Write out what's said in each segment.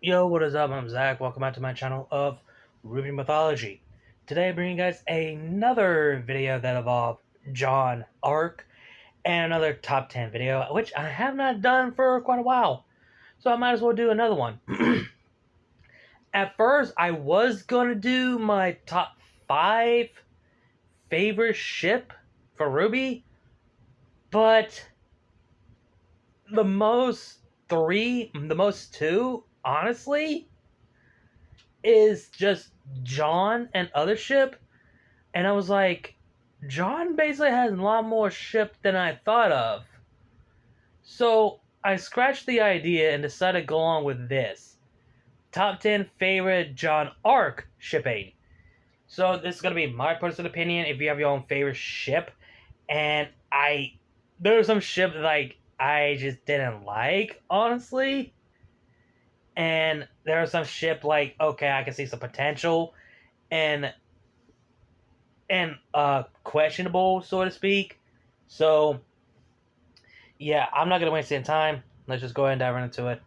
Yo, what is up? I'm Zach. Welcome back to my channel of RWBY Mythology. Today I bring you guys another video that involved Jaune arc and another top 10 video, which I have not done for quite a while. So I might as well do another one. At first, I was going to do my top 5 favorite ship for RWBY, but the most two, honestly, is just Jaune and other ship. And I was like, Jaune basically has a lot more ship than I thought of. So I scratched the idea and decided to go on with this. Top 10 favorite Jaune arc shipping. So this is going to be my personal opinion if you have your own favorite ship. And there are some ships that I just didn't like, honestly. And there are some ship okay, I can see some potential. And questionable, so to speak. So yeah, I'm not gonna waste any time. Let's just go ahead and dive right into it.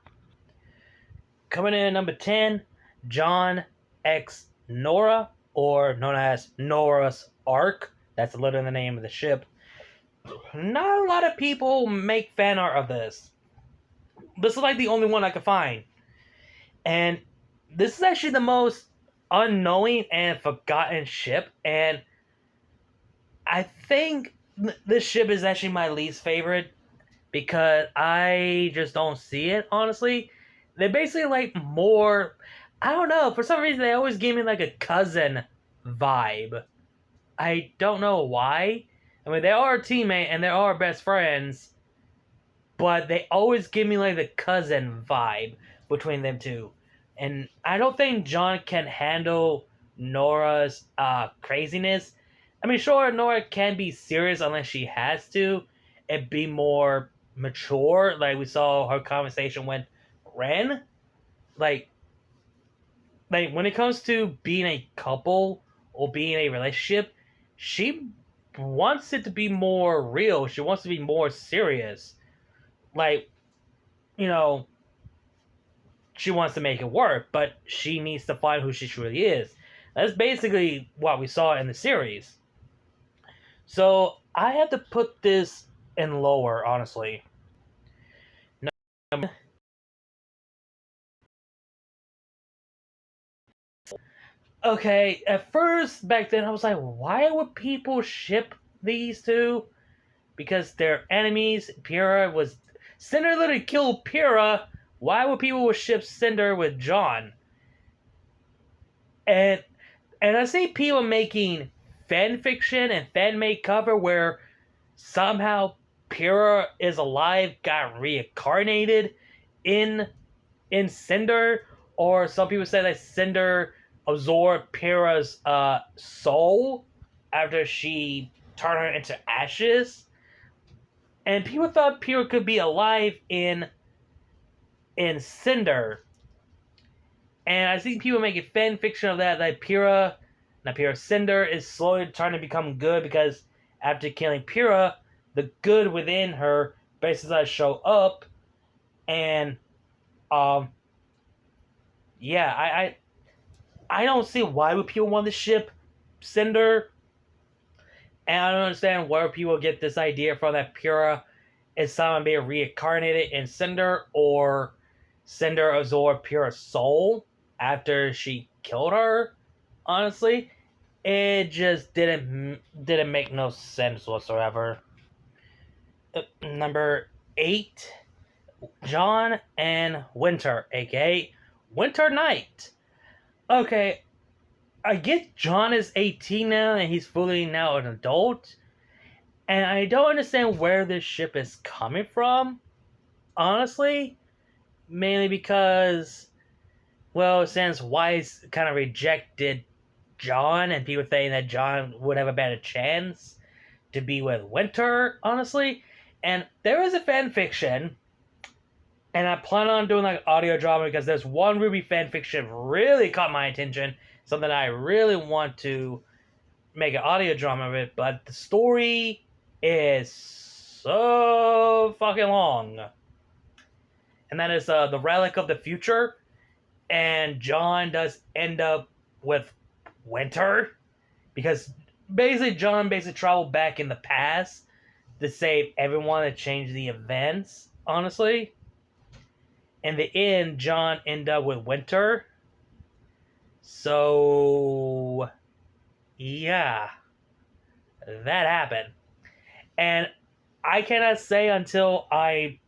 Coming in at number 10, Jaune X Nora, or known as Nora's Ark. That's literally the name of the ship. Not a lot of people make fan art of this. This is like the only one I could find. And this is actually the most unknowing and forgotten ship, and I think this ship is actually my least favorite because I just don't see it, honestly. They're basically like more, I don't know, for some reason they always give me like a cousin vibe. I don't know why. I mean, they are a teammate and they are best friends, but they always give me like the cousin vibe between them two. And I don't think Jaune can handle Nora's craziness. I mean, sure, Nora can be serious unless she has to and be more mature. Like we saw her conversation with Ren. Like, like when it comes to being a couple or being in a relationship, she wants it to be more real. She wants to be more serious. Like, you know, she wants to make it work, but she needs to find who she truly is. That's basically what we saw in the series. So I had to put this in lower, honestly. Okay, at first back then I was like, why would people ship these two? Because they're enemies. Pyrrha was Cinder literally killed Pyrrha. Why would people ship Cinder with Jaune? And I see people making fan fiction and fan made cover where somehow Pyrrha is alive, got reincarnated in Cinder, or some people say that Cinder absorbed Pyrrha's soul after she turned her into ashes. And people thought Pyrrha could be alive in Cinder. And I see people making fan fiction of that, Cinder is slowly trying to become good because after killing Pyrrha, the good within her basically show up. And yeah, I don't see why would people want to ship Cinder, and I don't understand where people get this idea from that Pyrrha is someone being reincarnated in Cinder, or Cinder absorbed Pyrrha's soul after she killed her. Honestly, it just didn't make no sense whatsoever. Number 8, Jaune and Winter, aka Winter Knight. Okay, I get Jaune is 18 now and he's fully now an adult, and I don't understand where this ship is coming from, honestly. Mainly because, well, since Wise kind of rejected Jaune and people saying that Jaune would have a better chance to be with Winter, honestly. And there is a fan fiction, and I plan on doing like audio drama because there's one RWBY fan fiction really caught my attention, something I really want to make an audio drama of it, but the story is so fucking long. And that is The Relic of the Future. and Jaune does end up with Winter because basically Jaune basically traveled back in the past to save everyone and change the events. Honestly, in the end, Jaune ended up with Winter. So yeah, that happened, and I cannot say until I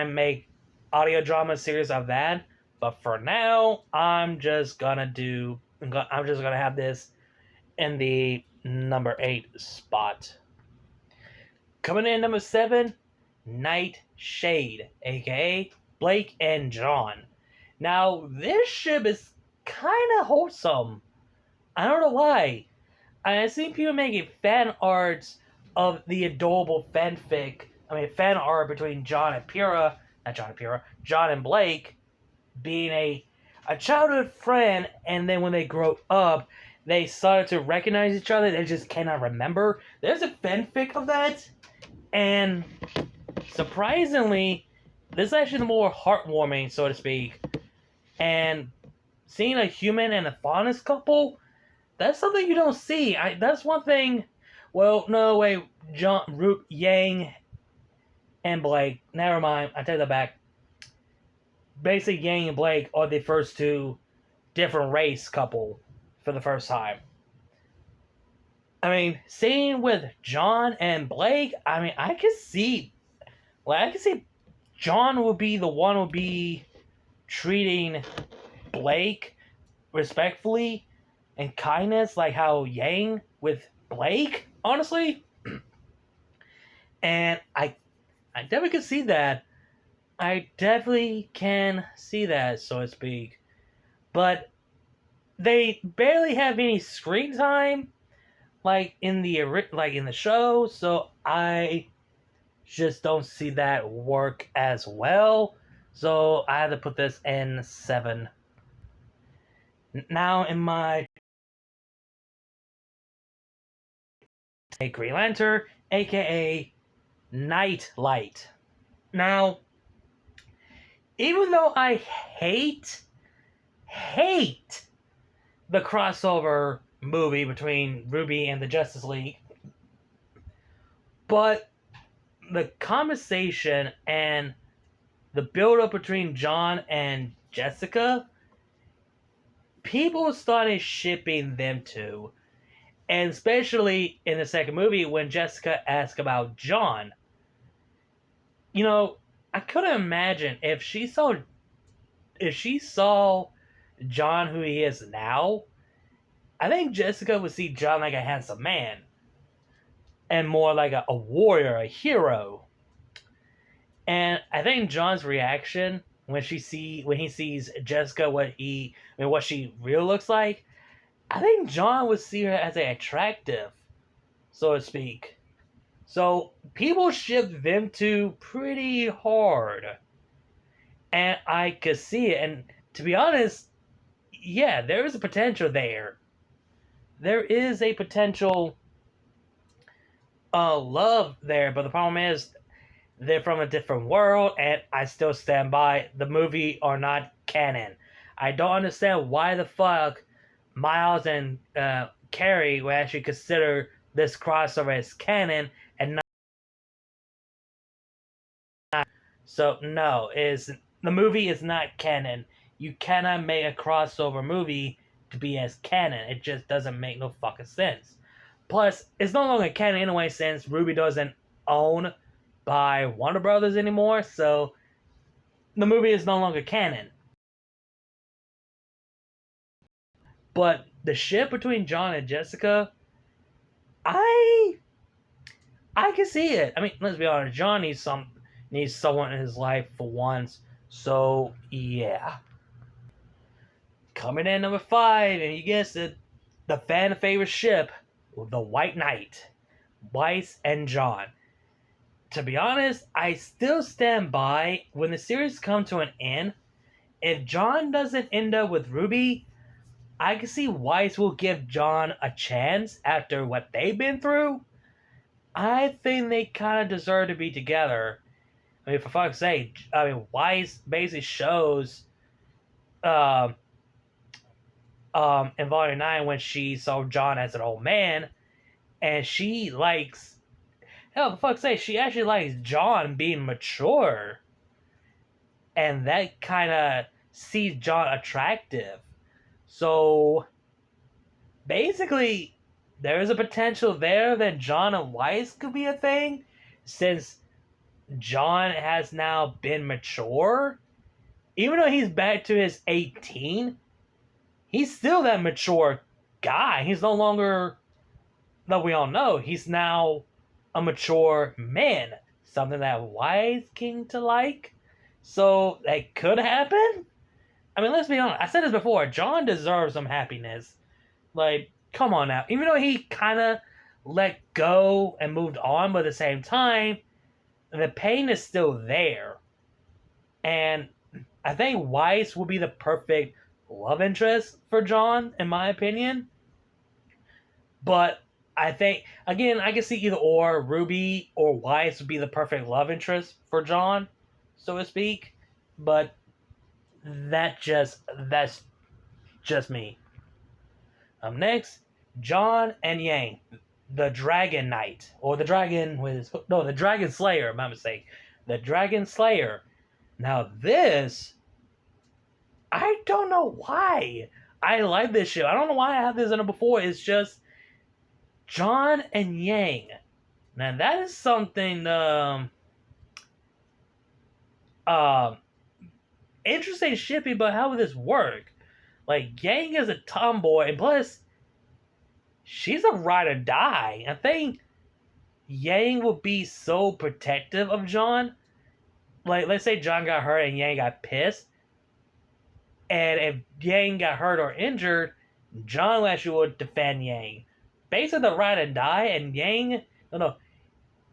make audio drama series of that. But for now, I'm just gonna have this in the number 8 spot. Coming in number 7, Nightshade, aka Blake and Jaune. Now this ship is kind of wholesome. I don't know why. I've seen people making fan arts of the adorable fan art between Jaune and Jaune and Blake being a childhood friend, and then when they grow up, they started to recognize each other. They just cannot remember. There's a fanfic of that, and surprisingly, this is actually the more heartwarming, so to speak. And seeing a human and a faunus couple, that's something you don't see. That's one thing. Well, no, wait, Yang and Blake. Never mind. I take that back. Basically, Yang and Blake are the first two different race couple for the first time. I mean, seeing with Jaune and Blake, I mean, I can see Jaune would be the one who would be treating Blake respectfully and kindness, like how Yang with Blake, honestly. And I definitely can see that. I definitely can see that, so to speak. But they barely have any screen time, like in the show. So I just don't see that work as well. So I had to put this in 7. Now in my Green Lantern, aka Nightlight. Now, even though I hate the crossover movie between RWBY and the Justice League, but the conversation and the build-up between Jaune and Jessica, people started shipping them two. And especially in the second movie when Jessica asked about Jaune. You know, I couldn't imagine if she saw Jaune who he is now. I think Jessica would see Jaune like a handsome man and more like a warrior, a hero. And I think Jaune's reaction when he sees Jessica, what she really looks like, I think Jaune would see her as attractive, so to speak. So people ship them two pretty hard. And I could see it. And to be honest, yeah, there is a potential there. There is a potential love there, but the problem is they're from a different world, and I still stand by the movie are not canon. I don't understand why the fuck Miles and Carrie would actually consider this crossover as canon and not. So no, the movie is not canon. You cannot make a crossover movie to be as canon. It just doesn't make no fucking sense. Plus, it's no longer canon anyway since RWBY doesn't own by Warner Brothers anymore, so the movie is no longer canon. But the ship between Jaune and Jessica, I can see it. I mean, let's be honest, Jaune needs someone in his life for once. So yeah. Coming in number 5, and you guessed it, the fan favorite ship, the White Knight, Weiss and Jaune. To be honest, I still stand by when the series comes to an end. If Jaune doesn't end up with RWBY, I can see Weiss will give Jaune a chance after what they've been through. I think they kind of deserve to be together. I mean, for fuck's sake, Weiss basically shows um, in Volume 9 when she saw John as an old man, and she likes, hell, for fuck's sake, she actually likes John being mature, and that kind of sees John attractive. So basically, there is a potential there that John and Weiss could be a thing, since John has now been mature. Even though he's back to his 18, he's still that mature guy. He's no longer, that we all know, he's now a mature man. Something that Wise came to like. So that could happen. I mean, let's be honest. I said this before. John deserves some happiness. Like, come on now. Even though he kind of let go and moved on, but at the same time, the pain is still there. And I think Weiss would be the perfect love interest for John, in my opinion. But I think, again, I can see either or. Ruby or Weiss would be the perfect love interest for John, so to speak. But that's just me. Next, John and Yang, the Dragon Knight, or the Dragon was no, the Dragon Slayer. My mistake. The Dragon Slayer. Now this, I don't know why I like this shit. I don't know why I had this in it before. It's just John and Yang. Now that is something interesting shipping, but how would this work? Like, Yang is a tomboy, and plus she's a ride or die. I think Yang will be so protective of John. Like, let's say John got hurt and Yang got pissed. And if Yang got hurt or injured, John actually would defend Yang. Basically, the ride and die, and Yang, no,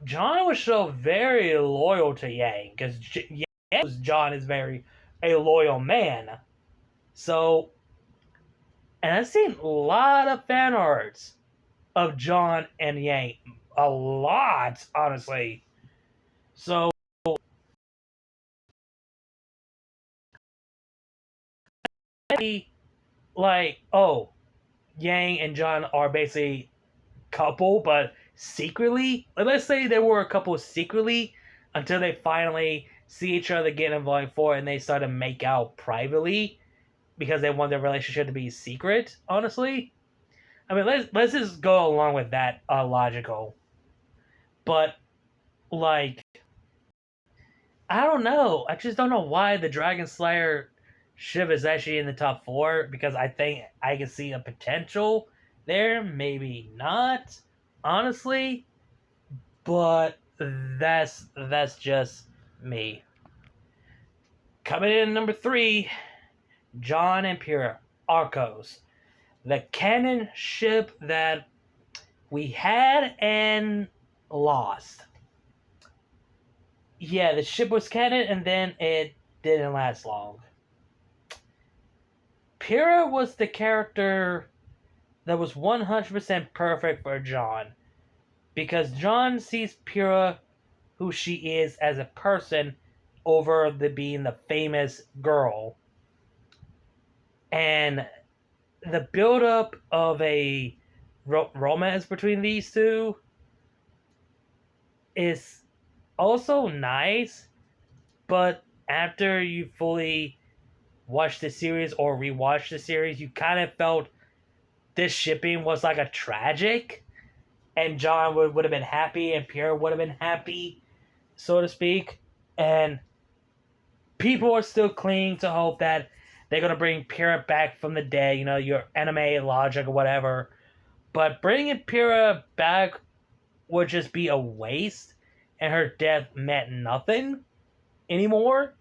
John would show very loyal to Yang, because John is very a loyal man. So, and I've seen a lot of fan arts of John and Yang. A lot, honestly. So, like, oh, Yang and John are basically couple, but secretly. Like, let's say they were a couple secretly until they finally see each other get in Volume 4 and they start to make out privately because they want their relationship to be secret, honestly. I mean, let's just go along with that logical. But, like, I don't know. I just don't know why the Dragon Slayer ship is actually in the top 4, because I think I can see a potential there. Maybe not, honestly. But that's just me. Coming in number 3, John and Pyrrha, Arcos. The canon ship that we had and lost. Yeah, the ship was canon and then it didn't last long. Pyrrha was the character that was 100% perfect for John, because John sees Pyrrha, who she is as a person, over being the famous girl. And the build-up of a romance between these two is also nice, but after you fully watch the series or rewatch the series, you kind of felt this shipping was like a tragic, and John would have been happy and Pierre would have been happy, so to speak. And people are still clinging to hope that they're going to bring Pyrrha back from the dead, your anime logic or whatever. But bringing Pyrrha back would just be a waste, and her death meant nothing anymore.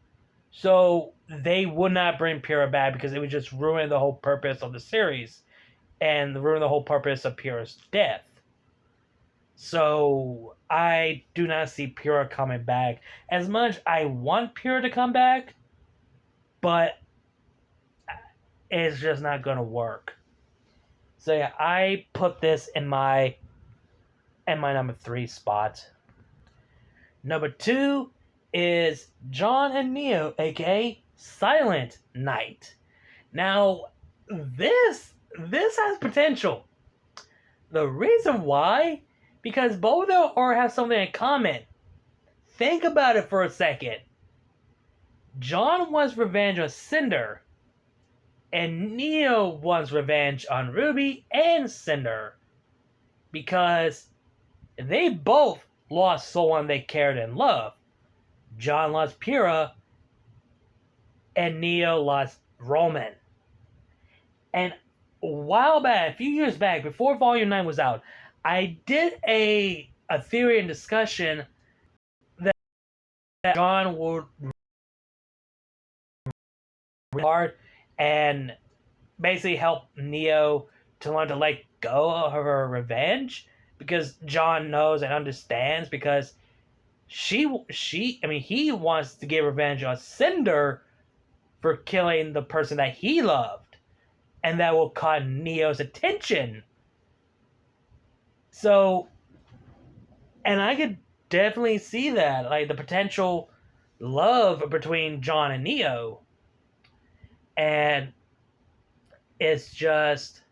So they would not bring Pyrrha back, because it would just ruin the whole purpose of the series and ruin the whole purpose of Pyrrha's death. So I do not see Pyrrha coming back. As much I want Pyrrha to come back, but it's just not going to work. So yeah, I put this in my number 3 spot. Number 2 is John and Neo, aka Silent Night. Now, this has potential. The reason why, because both of them are have something in common. Think about it for a second. Jaune wants revenge on Cinder, and Neo wants revenge on Ruby and Cinder, because they both lost someone they cared and loved. Jaune lost Pyrrha, and Neo lost Roman. And a while back, a few years back, before Volume 9 was out, I did a theory and discussion that Jaune would hard and basically help Neo to learn to let go of her revenge, because Jaune knows and understands, because he wants to get revenge on Cinder for killing the person that he loved, and that will caught Neo's attention. So, and I could definitely see that, like the potential love between Jaune and Neo. And it's just,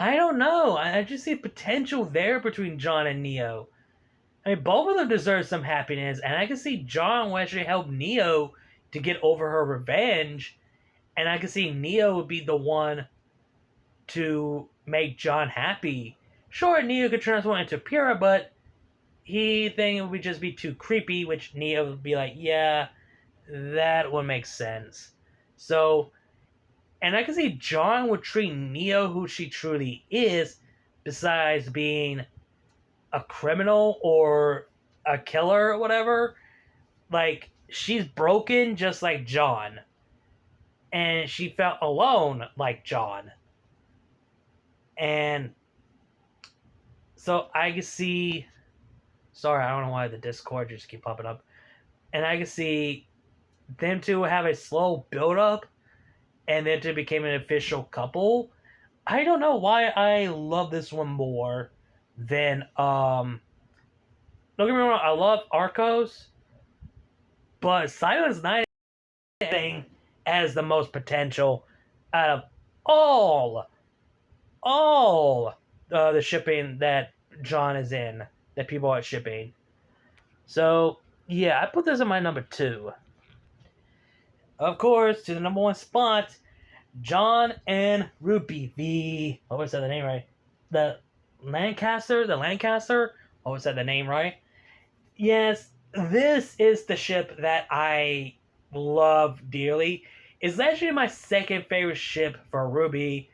I don't know. I just see potential there between Jaune and Neo. I mean, both of them deserve some happiness, and I can see Jaune will actually help Neo to get over her revenge, and I can see Neo would be the one to make Jaune happy. Sure, Neo could transform into Pyrrha, but he think it would just be too creepy, which Neo would be like, yeah, that would make sense. So, and I can see Jaune would treat Neo who she truly is, besides being a criminal or a killer or whatever. Like, she's broken just like Jaune. And she felt alone like Jaune. And so I can see... Sorry, I don't know why the Discord just keep popping up. And I can see them two have a slow build-up, and then to become an official couple. I don't know why I love this one more than don't get me wrong, I love Arcos, but Silence Night thing has the most potential out of all the shipping that Jaune is in, that people are shipping. So yeah, I put this in my number 2. Of course, to the number 1 spot, Jaune and RWBY. The, I always said the name right. The Lancaster. I always said the name right. Yes, this is the ship that I love dearly. It's actually my second favorite ship for RWBY.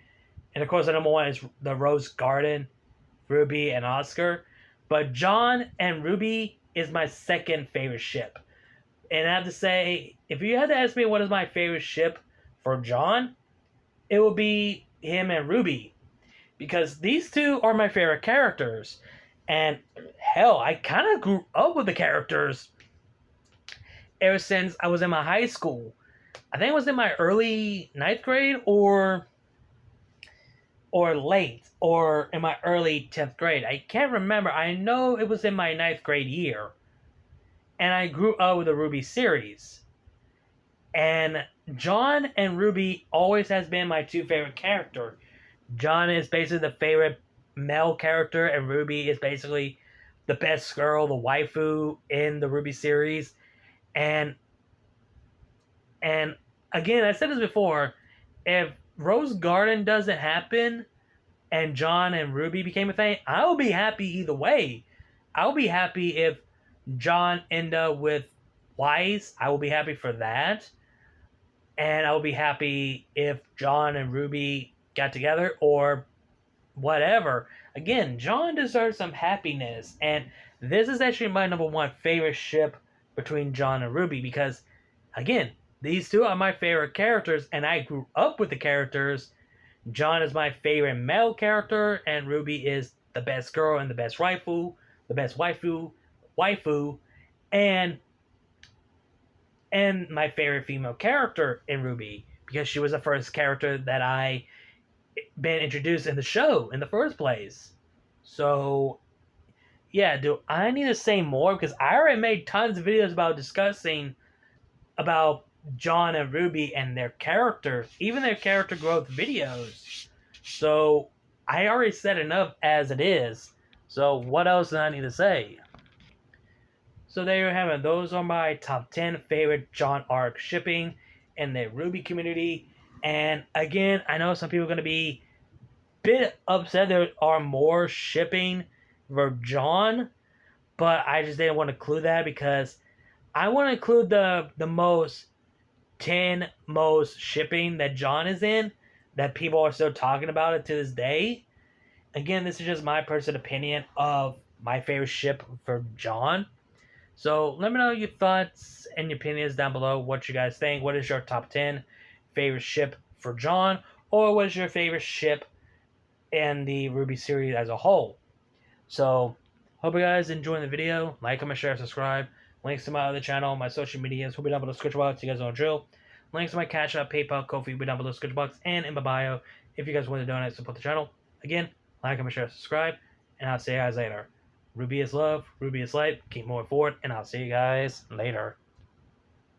And of course, the number 1 is the Rose Garden, RWBY and Oscar. But Jaune and RWBY is my second favorite ship. And I have to say, if you had to ask me what is my favorite ship for Jaune, it would be him and RWBY. Because these two are my favorite characters. And hell, I kind of grew up with the characters ever since I was in my high school. I think it was in my early 9th grade or late, or in my early 10th grade. I can't remember. I know it was in my 9th grade year. And I grew up with the RWBY series. And Jaune and RWBY always has been my 2 favorite characters. Jaune is basically the favorite male character, and RWBY is basically the best girl, the waifu in the RWBY series. And again, I said this before, if Rose Garden doesn't happen and Jaune and RWBY became a thing, I'll be happy either way. I'll be happy if Jaune end up with Weiss. I will be happy for that. And I will be happy if Jaune and RWBY got together or whatever. Again, Jaune deserves some happiness. And this is actually my number 1 favorite ship between Jaune and RWBY, because, again, these two are my favorite characters, and I grew up with the characters. Jaune is my favorite male character, and RWBY is the best girl and the best waifu, and my favorite female character in RWBY, because she was the first character that I been introduced in the show in the first place. So yeah, do I need to say more? Because I already made tons of videos about discussing about Jaune and RWBY and their characters, even their character growth videos. So I already said enough as it is. So what else do I need to say? So there you have it. Those are my top 10 favorite Jaune arc shipping in the RWBY community. And again, I know some people are going to be a bit upset there are more shipping for Jaune, but I just didn't want to include that because I want to include the most 10 most shipping that Jaune is in that people are still talking about it to this day. Again, this is just my personal opinion of my favorite ship for Jaune. So let me know your thoughts and your opinions down below. What you guys think? What is your top 10 favorite ship for Jaune? Or what is your favorite ship in the RWBY series as a whole? So hope you guys enjoying the video. Like, comment, share, subscribe. Links to my other channel, my social medias will be down below the description box. You guys know the drill. Links to my Cash App, PayPal, Ko-fi will be down below the description box and in my bio if you guys want to donate to support the channel. Again, like, comment, share, subscribe, and I'll see you guys later. RWBY is love, RWBY is light. Keep moving forward, and I'll see you guys later.